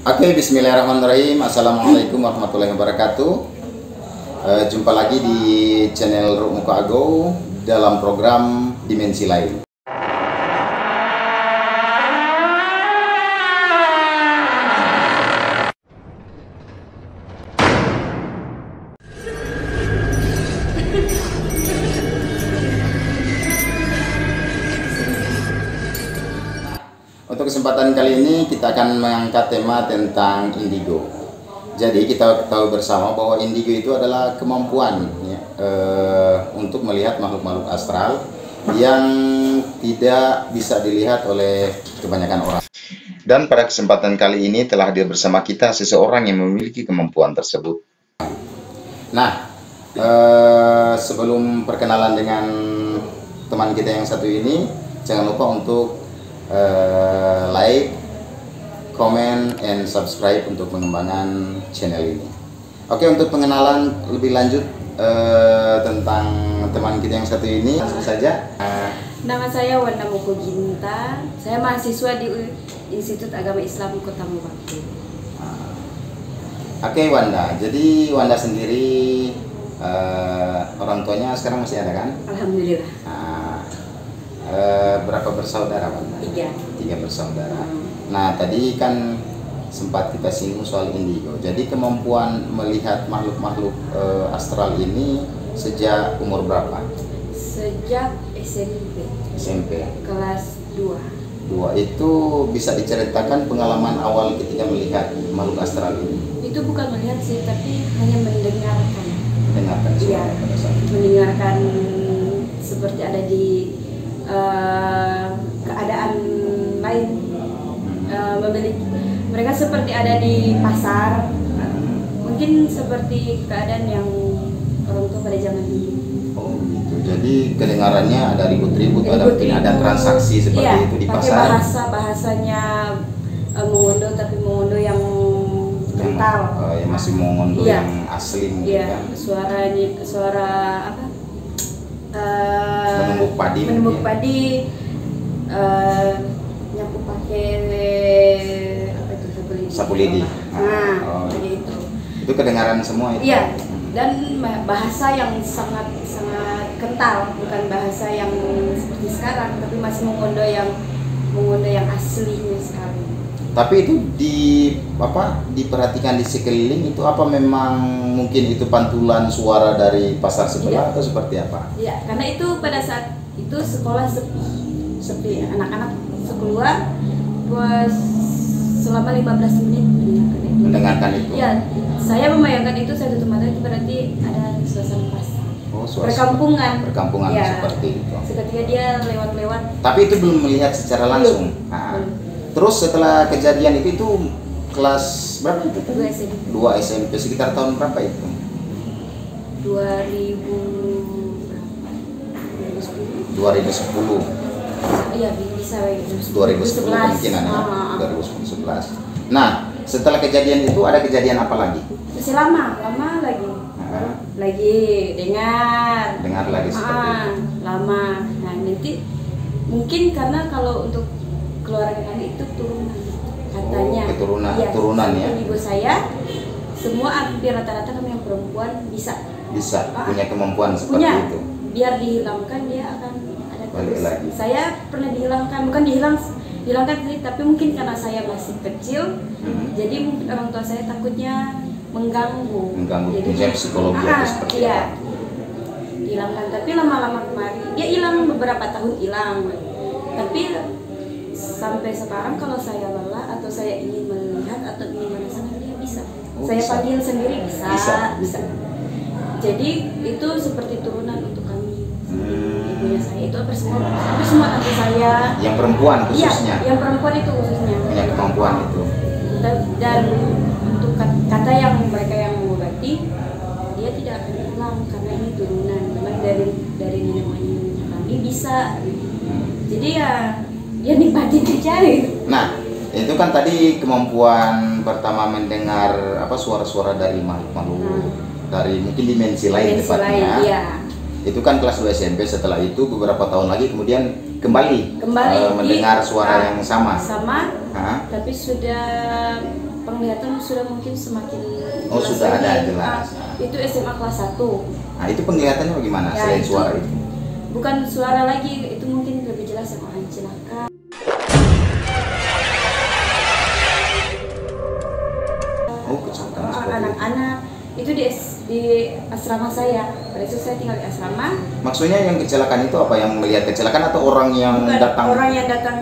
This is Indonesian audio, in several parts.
Oke, bismillahirrahmanirrahim. Assalamualaikum warahmatullahi wabarakatuh. Jumpa lagi di channel Rukmuko Ago dalam program Dimensi Lain. Untuk kesempatan kali ini kita akan mengangkat tema tentang indigo. Jadi kita tahu bersama bahwa indigo itu adalah kemampuan ya, untuk melihat makhluk-makhluk astral yang tidak bisa dilihat oleh kebanyakan orang. Dan pada kesempatan kali ini telah hadir bersama kita seseorang yang memiliki kemampuan tersebut. Nah, sebelum perkenalan dengan teman kita yang satu ini, jangan lupa untuk like, comment, and subscribe untuk pengembangan channel ini. Oke, untuk pengenalan lebih lanjut tentang teman kita yang satu ini, langsung saja. Nama saya Wanda Mokoginta. Saya mahasiswa di Institut Agama Islam Kota Mubaktu. Oke, Wanda. Jadi Wanda sendiri orang tuanya sekarang masih ada kan? Alhamdulillah. Berapa bersaudara, Wanda? Tiga bersaudara. Nah, tadi kan sempat kita singgung soal indigo. Jadi kemampuan melihat makhluk-makhluk astral ini sejak umur berapa? Sejak SMP. SMP. Kelas 2. Itu bisa diceritakan pengalaman awal ketika melihat makhluk astral ini? Itu bukan melihat sih, tapi hanya mendengarkan. Mendengarkan suara pada saat itu. Mendengarkan seperti ada di keadaan lain, memiliki mereka seperti ada di pasar, mungkin seperti keadaan yang orang tua pada zaman dulu. Oh gitu. Jadi kedengarannya ada ribut-ribut, ada mungkin ada transaksi seperti iya, itu di pakai pasar. bahasanya mengondo, tapi mengondo yang kental. Yang masih mengondo iya. yang asli. Iya, kan? suara apa? Menumbuk padi, nyapu pakai apa itu, sapu lidi. Nah, itu. Itu kedengaran semua itu. Iya, dan bahasa yang sangat kental, bukan bahasa yang seperti sekarang, tapi masih mengondo yang aslinya sekali. Tapi itu diperhatikan di sekeliling itu apa memang mungkin itu pantulan suara dari pasar sebelah atau seperti apa? Iya, karena itu pada saat itu sekolah sepi, anak-anak sekeluar buat selama 15 menit mendengarkan itu. Iya, saya membayangkan itu, saya tutup mata, itu berarti ada suasana pasar. Oh, perkampungan ya, seperti itu. Seketika dia lewat. Tapi itu belum melihat secara langsung. Terus setelah kejadian itu kelas berapa itu? 2 SMP. 2 SMP, sekitar tahun berapa itu? 2010. Iya, bisa 2010 kemungkinan ya. 2011. Nah, setelah kejadian itu ada kejadian apa lagi? Masih lama lagi. Lagi dengar lagi seperti itu. Lama. Nah, nanti mungkin karena kalau untuk keluarga kami itu turunan katanya. Turunan ya. Ibu saya semua hampir rata-rata kami yang perempuan bisa punya kemampuan seperti itu. Biar dihilangkan dia akan ada balik lagi. Saya pernah dihilangkan, bukan dihilangkan sih, tapi mungkin karena saya masih kecil, jadi mungkin orang tua saya takutnya mengganggu. Jadi psikologi atau seperti apa? Dihilangkan, tapi lama-lama kemarin dia hilang, beberapa tahun hilang. Tapi sampai sekarang kalau saya lelah atau saya ingin melihat atau ingin merasakan, dia bisa. Saya panggil sendiri bisa. Jadi itu seperti turunan untuk kami. Ibunya saya itu hampir semua tante saya. Yang perempuan khususnya. Iya, yang perempuan itu khususnya. Punya kemampuan itu. Dan untuk kata yang mereka yang mengobati, dia tidak akan hilang karena ini turunan. Memang dari nenek moyang kami bisa. Jadi ya nikmatin aja gitu. Nah, itu kan tadi kemampuan pertama mendengar suara-suara dari makhluk-makhluk dari mungkin dimensi lain tepatnya. Iya. Itu kan kelas 2 SMP. Setelah itu beberapa tahun lagi kemudian kembali mendengar suara yang sama. Tapi sudah penglihatan sudah mungkin semakin Oh, jelas sudah ada lagi. jelas. Itu SMA kelas 1. Nah, itu penglihatannya bagaimana Ya, selain itu suara itu? bukan suara lagi, itu mungkin lebih jelas yang orang celaka. Oh, kecelakaan seperti itu. Anak-anak itu di asrama saya. Pada itu saya tinggal di asrama. Maksudnya yang kecelakaan itu apa? Yang melihat kecelakaan atau orang yang Bukan datang? orang yang datang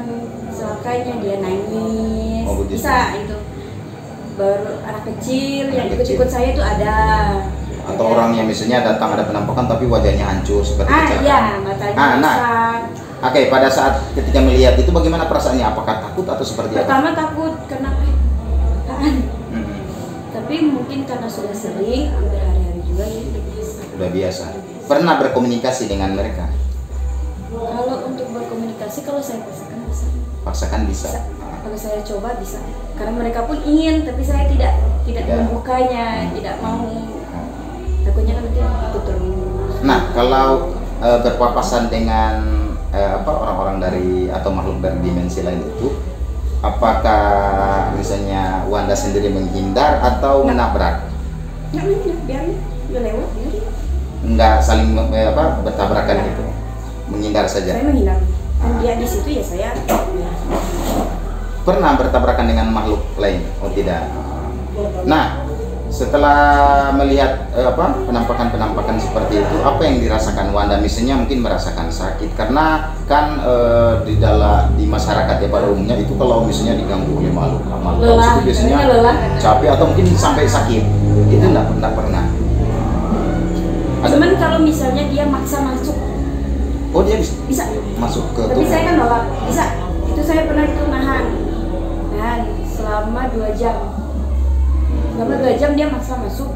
celakanya, dia nangis. Oh, begitu. Bisa itu. Baru anak kecil Anak yang kecil. ikut-ikut saya itu ada. Atau orang yang misalnya datang ada penampakan tapi wajahnya hancur seperti kecelakaan? Iya, matanya Nah, rusak. Oke, pada saat ketika melihat itu bagaimana perasaannya? Apakah takut atau seperti apa? Pertama takut karena apaan? Mm-mm. Tapi mungkin karena sudah sering, hampir hari-hari juga ya udah biasa. Udah biasa. Pernah berkomunikasi dengan mereka? Kalau untuk berkomunikasi, kalau saya paksakan bisa. Paksakan bisa. Bisa. Kalau saya coba bisa. Karena mereka pun ingin, tapi saya tidak Tidak. membukanya, tidak mau. Takutnya kan nanti ikut terus. Nah, kalau berpapasan dengan orang-orang dari atau makhluk dari dimensi lain itu, apakah misalnya Wanda sendiri menghindar atau menabrak? Nggak menghindar, biarin. Udah lewat, biarin. Enggak saling bertabrakan gitu. Menghindar saja. Saya menghindar. Dan dia di situ ya saya. Pernah bertabrakan dengan makhluk lain? Oh tidak. Nah, setelah melihat penampakan-penampakan seperti itu, apa yang dirasakan Wanda? Misalnya mungkin merasakan sakit karena kan di masyarakat ya pada umumnya itu kalau misalnya diganggu oleh makhluk Lelah, itu biasanya namanya lelah. capek atau mungkin sampai sakit. Itu enggak pernah. Cuman kalau misalnya dia maksa masuk, Oh dia bisa bisa. masuk ke Tapi tubuh. saya kan nolak, bisa. Itu saya pernah itu nahan selama 2 jam. Selama 2 jam dia maksa masuk,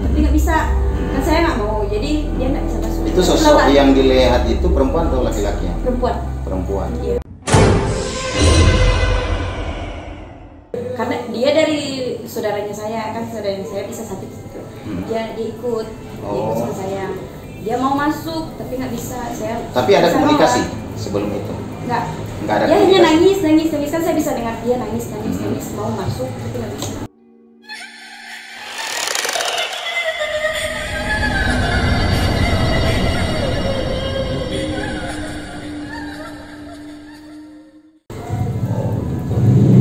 tapi nggak bisa. Kan saya nggak mau, jadi dia nggak bisa masuk. Itu sosok Nolak. yang dilihat itu perempuan atau laki-laki? Perempuan. Perempuan. Iya. Karena dia dari saudaranya saya, kan saudaranya saya bisa sakit gitu. Dia ikut sama saya. Dia mau masuk tapi nggak bisa. Tapi ada saya komunikasi nolak. sebelum itu? Nggak. Nggak ada Dia hanya komunikasi? nangis kan saya bisa dengar dia nangis mau masuk tapi nggak bisa.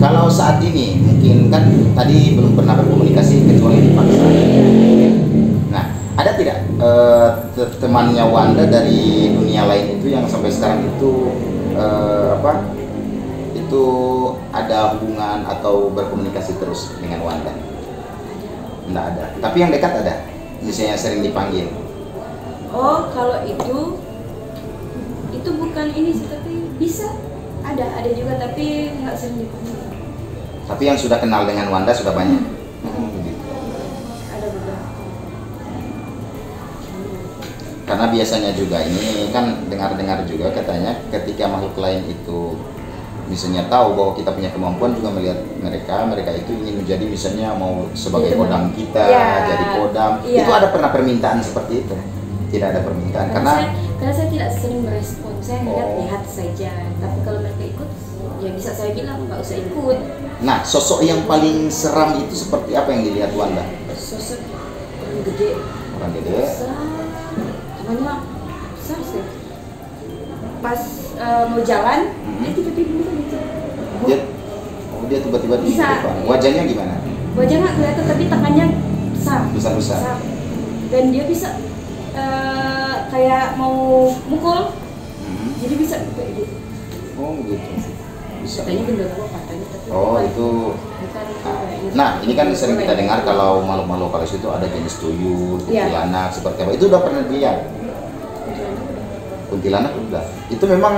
Kalau saat ini mungkin kan tadi belum pernah berkomunikasi kecuali dipaksa. Nah, ada tidak temannya Wanda dari dunia lain itu yang sampai sekarang itu itu ada hubungan atau berkomunikasi terus dengan Wanda? Nggak ada. Tapi yang dekat ada, misalnya sering dipanggil. Oh, kalau itu bukan ini sih, tapi bisa ada juga tapi nggak sering dipanggil. Tapi yang sudah kenal dengan Wanda sudah banyak. Begitu. Ada beberapa. Karena biasanya juga ini kan dengar-dengar juga katanya ketika makhluk lain itu misalnya tahu bahwa kita punya kemampuan juga melihat mereka itu ingin menjadi misalnya mau sebagai Iya, kodam kita, ya. jadi kodam. Iya. Itu ada pernah permintaan seperti itu? Tidak ada permintaan Karena karena saya tidak sering merespon, saya Oh. lihat saja. Tapi kalau mereka ikut, ya bisa saya bilang nggak usah ikut. nah, sosok yang paling seram itu seperti apa yang dilihat Wanda? Sosok orang gede, Orang gede. besar, namanya besar sih. Pas mau jalan, dia tiba-tiba gitu. Dia tiba-tiba di Bisa. depan. Wajahnya gimana? Wajah nggak kelihatan tapi tangannya besar. Besar-besar. Dan dia bisa kayak mau mukul, jadi bisa kayak gitu. Oh begitu. Bisa. Katanya genderuwo katanya tapi Oh bukan. itu. Bukan kayak gitu. Nah ini kan sering kita dengar kalau makhluk-makhluk halus itu ada jenis tuyul, kuntilanak seperti apa. Itu udah pernah dilihat? Kuntilanak udah. Itu memang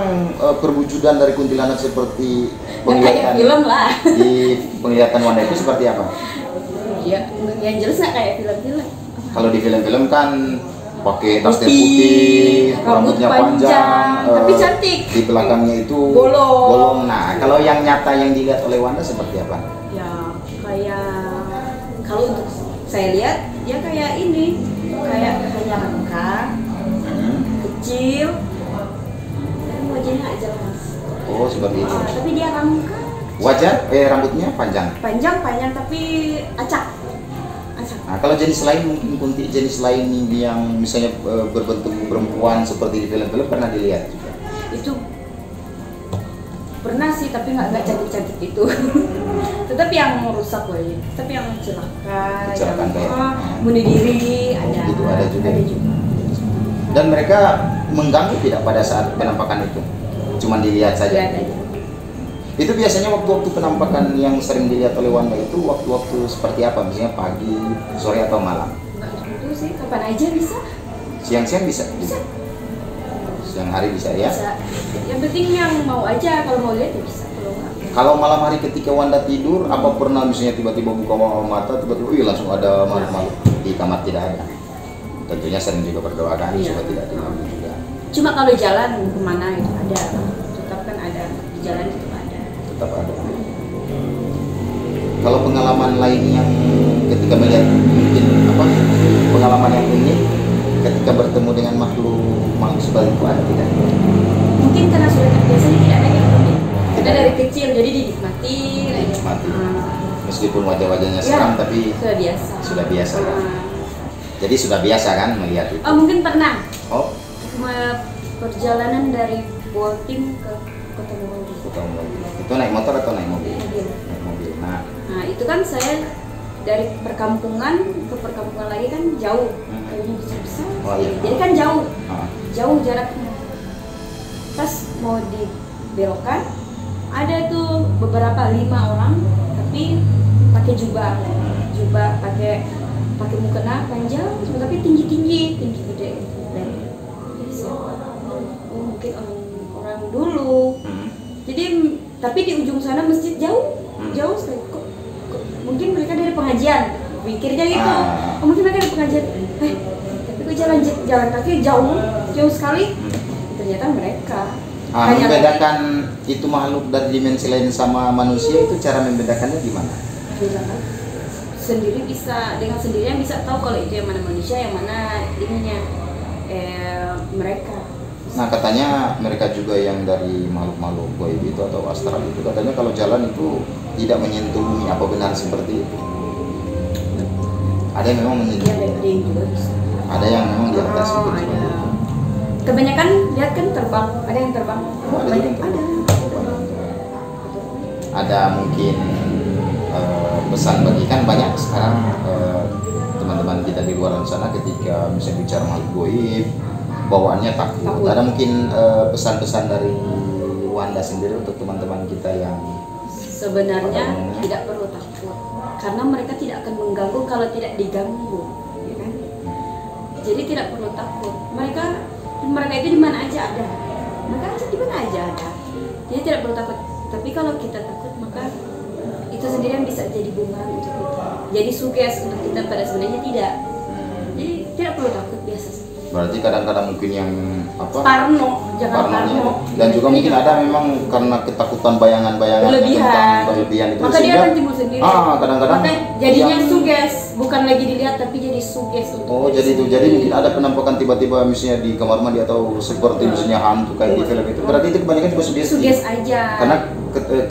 perwujudan dari kuntilanak seperti Nggak kayak film lah. di penglihatan Wanda itu seperti apa? Iya, yang jelas nggak kayak film-film. Kalau di film-film kan pakai tas Putih, putih, rambut rambutnya panjang, tapi cantik. Di belakangnya itu Bolong. Nah, kalau yang nyata yang dilihat oleh Wanda seperti apa? Ya kayak kalau untuk saya lihat dia kayak ini, kayak hanya rangka kecil dan wajahnya nggak jelas. Oh seperti itu. Tapi dia rangka Wajah, rambutnya panjang. Panjang tapi acak. Nah, kalau jenis lain mungkin kunti jenis lain yang misalnya berbentuk perempuan seperti di film-film pernah dilihat juga. Itu pernah sih, tapi nggak cantik-cantik itu. Tetap yang merusak loh ya. Tapi yang Kecelakaan kayak bunuh diri ada. Itu ada juga. Ada juga. Dan mereka mengganggu tidak pada saat penampakan itu? Cuman dilihat saja. Lihat aja. Itu biasanya waktu-waktu penampakan yang sering dilihat oleh Wanda itu waktu-waktu seperti apa? Misalnya pagi, sore atau malam? Nggak tentu sih, kapan aja bisa. Siang-siang bisa? Bisa. Siang hari bisa ya? Bisa. Yang penting yang mau aja, kalau mau lihat ya bisa. Kalau nggak. Kalau malam hari ketika Wanda tidur, apa pernah misalnya tiba-tiba buka mata, tiba-tiba langsung ada makhluk-makhluk di kamar? Tidak ada. Tentunya sering juga berdoa kan, supaya tidak diganggu juga. Cuma kalau jalan kemana itu ada, tetap kan ada di jalan itu ada. Tetap ada. Kalau pengalaman lain yang ketika melihat mungkin pengalaman yang unik ketika bertemu dengan makhluk seperti itu ada tidak? Mungkin karena sudah terbiasa jadi tidak ada yang unik. Kita dari kecil jadi dinikmati. Meskipun wajah-wajahnya seram tapi sudah biasa. Sudah biasa kan? Jadi sudah biasa kan melihat itu? Oh mungkin pernah. Oh. Perjalanan dari Bolting ke Kota Mobil. Itu naik motor atau naik mobil? Mobil. Naik mobil. Nah itu kan saya dari perkampungan ke perkampungan lagi kan jauh, kayaknya besar. Oh, iya. Jadi kan jauh jaraknya. Pas mau dibelokkan, ada tuh beberapa 5 orang, tapi pakai jubah pakai mukena panjang, tapi tinggi gede. Jadi siapa? Oh mungkin orang dulu. Jadi tapi di ujung sana masjid jauh sekali. Kok mungkin mereka dari pengajian, pikirnya gitu. Oh, mungkin mereka dari pengajian. Tapi kok jalan kaki jauh sekali. Ternyata mereka. Membedakan itu makhluk dari dimensi lain sama manusia itu cara membedakannya gimana? Bedakan sendiri bisa, dengan sendirinya bisa tahu kalau itu yang mana manusia, yang mana ininya mereka. Nah katanya mereka juga yang dari makhluk-makhluk gaib itu atau astral itu katanya kalau jalan itu tidak menyentuh bumi, apa benar seperti itu? Ada yang memang menyentuh? Ada yang memang di atas itu. Kebanyakan lihat kan terbang, ada yang terbang. Ada mungkin pesan bagi kan banyak sekarang teman-teman kita di luar sana ketika misalnya bicara makhluk gaib bawaannya takut. Ada mungkin pesan-pesan dari Wanda sendiri untuk teman-teman kita yang sebenarnya tidak perlu takut karena mereka tidak akan mengganggu kalau tidak diganggu, ya kan? Jadi tidak perlu takut. Mereka itu di mana aja ada. Mereka di mana aja ada. Jadi tidak perlu takut. Tapi kalau kita takut maka itu sendiri yang bisa jadi bumerang untuk kita. Jadi suges untuk kita, pada sebenarnya tidak. Jadi tidak perlu takut, biasa. Berarti kadang-kadang mungkin yang parno, jangan parno. Dan juga mungkin ada memang karena ketakutan bayangan-bayangan tentang berlebihan itu maka dia akan timbul sendiri. Kadang-kadang jadinya suges, bukan lagi dilihat tapi jadi suges untuk jadi mungkin ada penampakan tiba-tiba misalnya di kamar mandi atau seperti misalnya hantu kayak di film itu. Berarti itu kebanyakan juga suges aja. Karena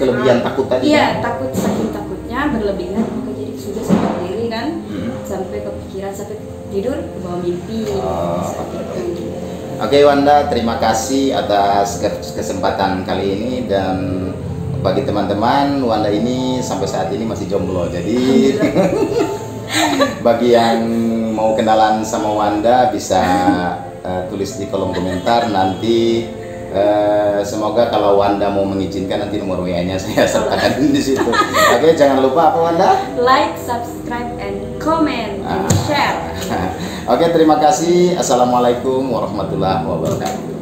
kelebihan takut tadi. Iya, takut, saking takutnya berlebihan maka jadi suges sendiri kan. Sampai kepikiran, sampai tidur ke bawah mimpi. Oke Wanda, terima kasih atas kesempatan kali ini, dan bagi teman-teman Wanda ini sampai saat ini masih jomblo. Jadi bagi yang mau kenalan sama Wanda bisa tulis di kolom komentar nanti. Semoga kalau Wanda mau mengizinkan nanti nomor WA-nya saya sertakan di situ. Oke, jangan lupa apa Wanda? Like, subscribe, and comment, and share. Oke, terima kasih. Assalamualaikum warahmatullahi wabarakatuh.